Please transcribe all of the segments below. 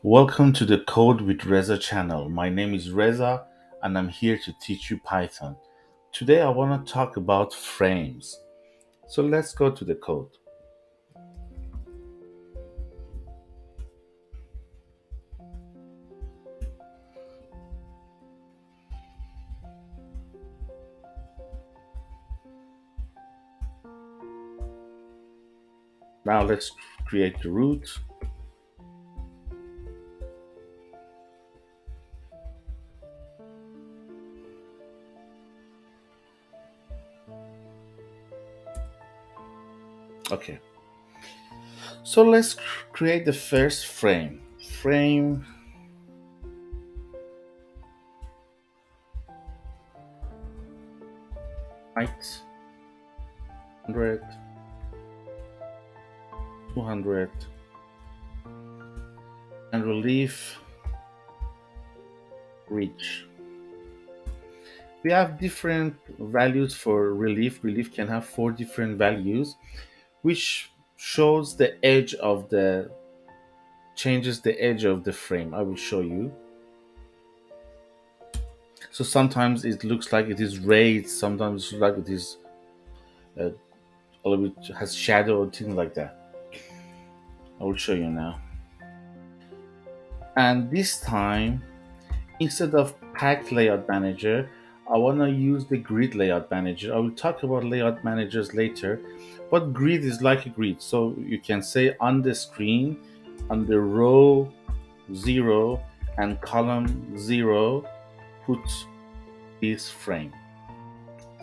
Welcome to the Code with Reza channel. My name is Reza and I'm here to teach you Python. Today I want to talk about frames. So let's go to the code. Now let's create the root. Okay. So let's create the first frame. Frame height 100, 200 and relief reach. We have different values for relief. Relief can have 4 different values, which shows the edge of the changes the edge of the frame. I will show you. So sometimes it looks like it is raised, sometimes it looks like it is uh, a little bit has shadow or things like that. I will show you now. And this time, instead of packed layout manager, I want to use the grid layout manager. I will talk about layout managers later, but grid is like a grid. So you can say on the screen, on the row 0 and column 0, put this frame.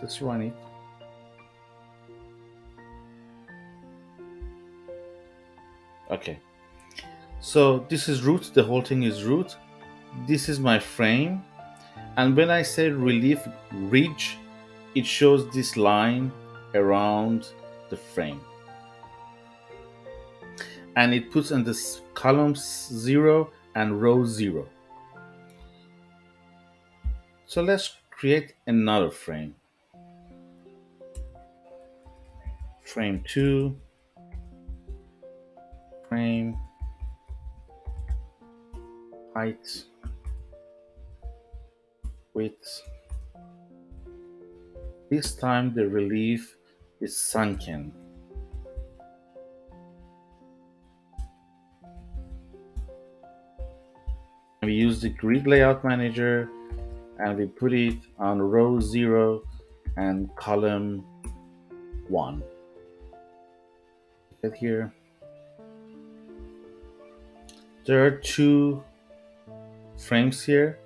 Let's run it. Okay. So this is root. The whole thing is root. This is my frame. And when I say relief ridge, it shows this line around the frame. And it puts in this column 0 and row 0. So let's create another frame. Frame 2, frame height, width. This time the relief is sunken. We use the grid layout manager and we put it on row 0 and column 1. Get here. There are 2 frames here.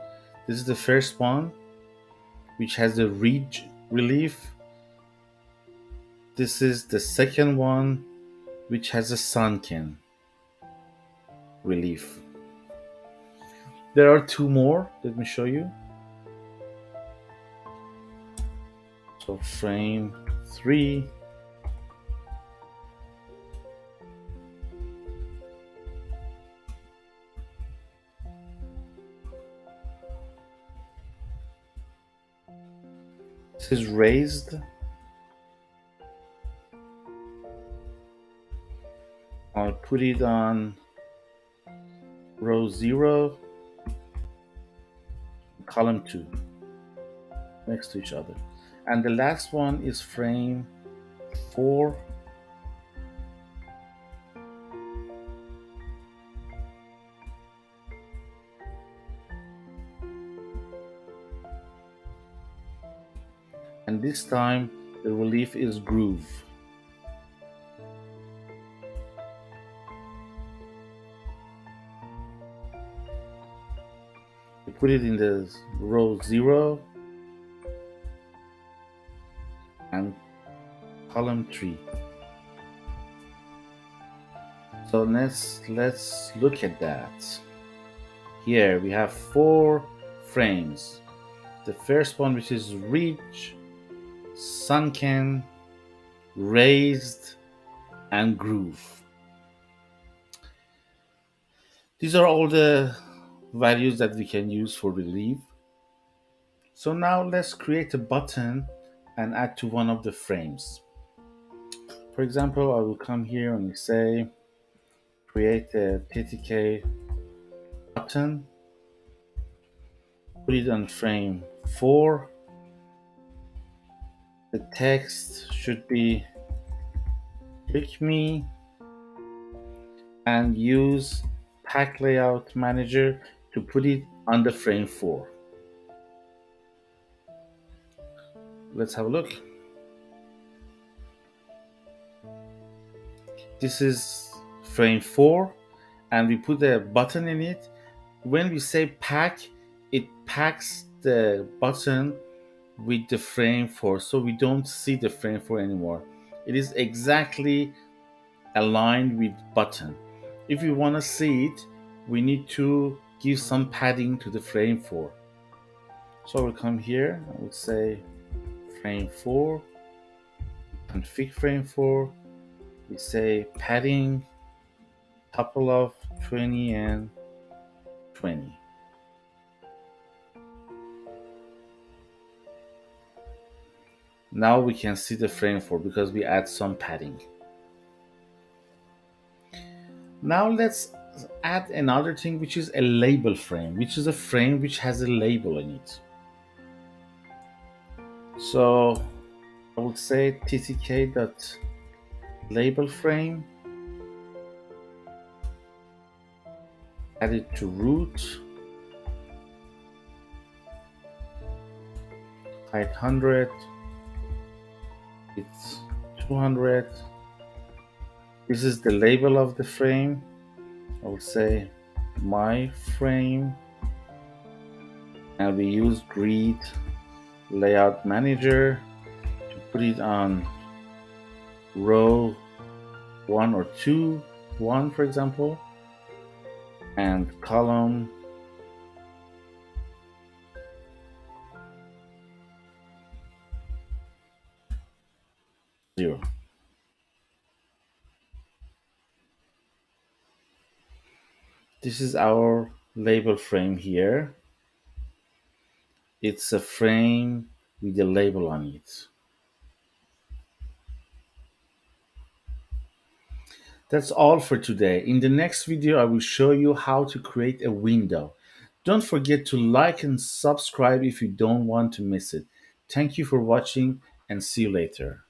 This is the first one, which has the ridge relief. This is the second one, which has a sunken relief. There are 2 more. Let me show you. So frame 3, this is raised. I'll put it on row 0, column 2, next to each other. And the last one is frame 4. And this time the relief is groove. We put it in the row 0 and column 3. So let's look at that. Here we have 4 frames. The first one, which is ridge, sunken, raised, and groove. These are all the values that we can use for relief. So now let's create a button and add to one of the frames. For example, I will come here and say create a TTK button, put it on frame 4. The text should be pick me, and use pack layout manager to put it on the frame 4. Let's have a look. This is frame 4, and we put a button in it. When we say pack, it packs the button with the frame 4, so we don't see the frame 4 anymore. It is exactly aligned with button. If we want to see it, we need to give some padding to the frame 4. So we'll come here and we'll say frame 4, config frame 4. We say padding couple of 20 and 20. Now we can see the frame 4 because we add some padding. Now let's add another thing, which is a label frame, which is a frame which has a label in it. So I would say ttk.label frame, add it to root, height 100, it's 200. This is the label of the frame. I would say my frame, and we use grid layout manager to put it on row 1 or 2, 1 for example, and column 0. This is our label frame here. It's a frame with a label on it. That's all for today. In the next video, I will show you how to create a window. Don't forget to like and subscribe if you don't want to miss it. Thank you for watching, and see you later.